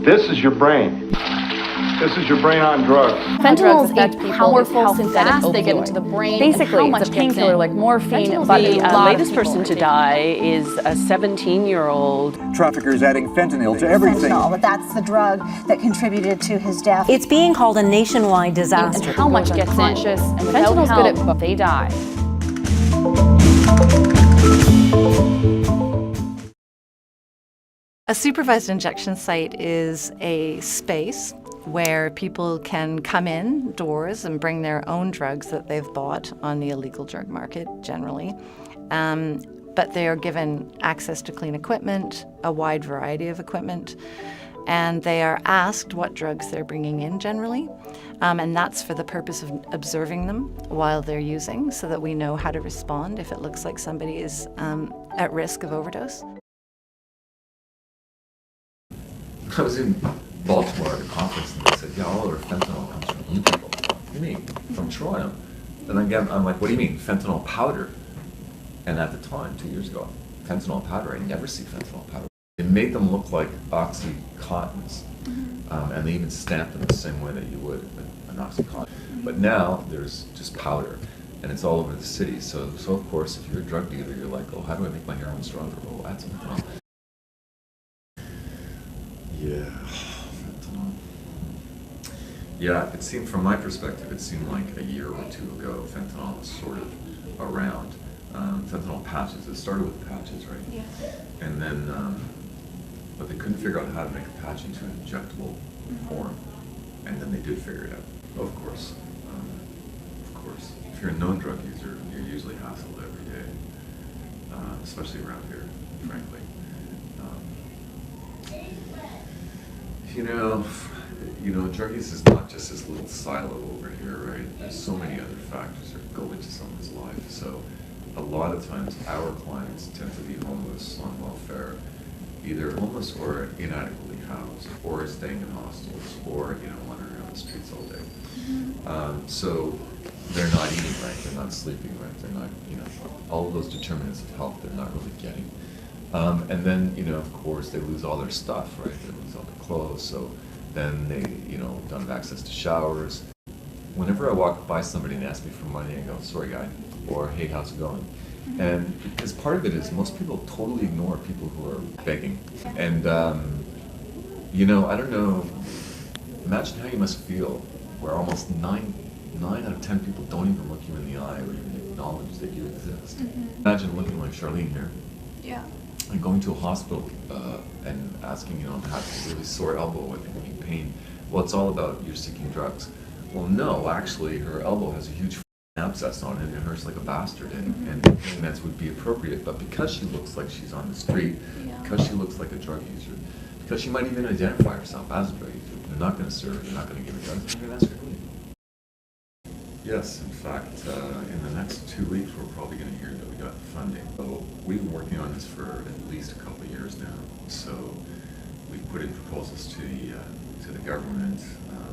This is your brain. This is your brain on drugs. Fentanyl is a powerful synthetic opioid. They get into the brain. Basically, it's a painkiller like morphine. But The the latest person to die is a 17-year-old. Traffickers adding fentanyl to everything. Fentanyl, that's the drug that contributed to his death. It's being called a nationwide disaster. And how much gets Conscious, in. and without Fentanyl's help, good at, they die. A supervised injection site is a space where people can come indoors and bring their own drugs that they've bought on the illegal drug market generally. But they are given access to clean equipment, a wide variety of equipment, and they are asked what drugs they're bringing in generally. And that's for the purpose of observing them while they're using so that we know how to respond if it looks like somebody is at risk of overdose. I was in Baltimore at a conference and they said, yeah, all our fentanyl comes from you people. What do you mean? From Toronto. And again, I'm like, what do you mean? Fentanyl powder? And at the time, 2 years ago, fentanyl powder, I never see fentanyl powder. It made them look like Oxycontins. And they even stamped them the same way that you would an Oxycontin. But now there's just powder. And it's all over the city. So of course, if you're a drug dealer, you're like, oh, how do I make my heroin stronger? Oh, add some fentanyl. Yeah, fentanyl. Yeah, it seemed, from my perspective, it seemed like a year or two ago, fentanyl was sort of around. Fentanyl patches, it started with patches, right? Yeah. And then, but they couldn't figure out how to make a patch into an injectable form. And then they did figure it out, of course. If you're a known drug user, you're usually hassled every day, especially around here, frankly. You know, drug use is not just this little silo over here, right? There's so many other factors that go into someone's life. So a lot of times our clients tend to be homeless, on welfare, either homeless or inadequately housed, or staying in hostels, or, wandering around the streets all day. So they're not eating right, they're not sleeping right, they're not, all of those determinants of health they're not really getting. And then, of course, they lose all their stuff, right? They lose all their clothes, so then they, don't have access to showers. Whenever I walk by somebody and ask me for money, I go, sorry, guy, or hey, how's it going? And because part of it is most people totally ignore people who are begging. And, I don't know, imagine how you must feel where almost 9 out of 10 people don't even look you in the eye or even acknowledge that you exist. Imagine looking like Charlene here. Yeah. And going to a hospital and asking, have a really sore elbow and in pain. Well, it's all about you're seeking drugs. Well, no, actually, her elbow has a huge abscess on it and it hurts like a bastard, and meds would be appropriate. But because she looks like she's on the street, because she looks like a drug user, because she might even identify herself as a drug user, they're not going to serve her, they're not going to give her drugs, they're going to ask her to leave. Yes, in fact, in the next 2 weeks, we're probably going to hear that we got funding. So we've been working on this for at least a couple of years now. So we've put in proposals to the government.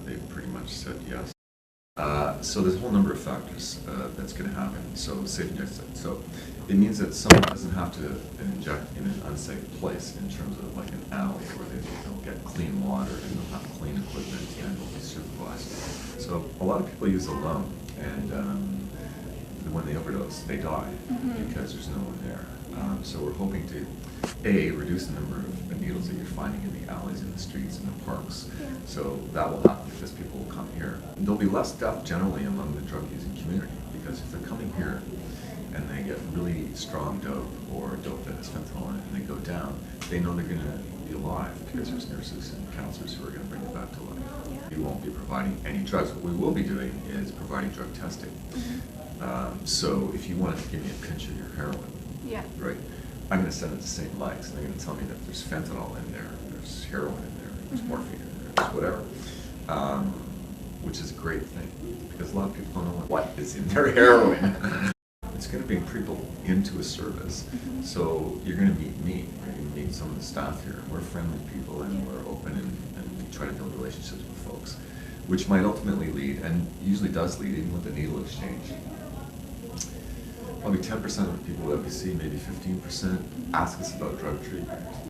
They've pretty much said yes. So there's a whole number of factors that's going to happen. So safe injection. So it means that someone doesn't have to inject in an unsafe place in terms of like an alley where they'll get clean water and they'll have clean equipment and they'll be supervised. So a lot of people use alone, and when they overdose, they die because there's no one there. So we're hoping to, A, reduce the number of needles that you're finding in the alleys, in the streets, in the parks. So that will happen because people will come here. There'll be less death generally among the drug-using community, because if they're coming here and they get really strong dope or dope that has fentanyl in it and they go down, they know they're going to be alive because there's nurses and counselors who are going to bring them back to life. We won't be providing any drugs. What we will be doing is providing drug testing. So if you wanted to give me a pinch of your heroin, right, I'm going to send it to St. Mike's, and they're going to tell me that there's fentanyl in there, there's heroin in there, there's morphine in there, there's whatever, which is a great thing, because a lot of people don't know what is in their heroin. It's going to bring people into a service. So you're going to meet me, you're going to meet some of the staff here. We're friendly people, and we're open, and we try to build relationships with folks, which might ultimately lead, and usually does lead, even with the needle exchange. Probably 10% of the people that we see, maybe 15%, ask us about drug treatment.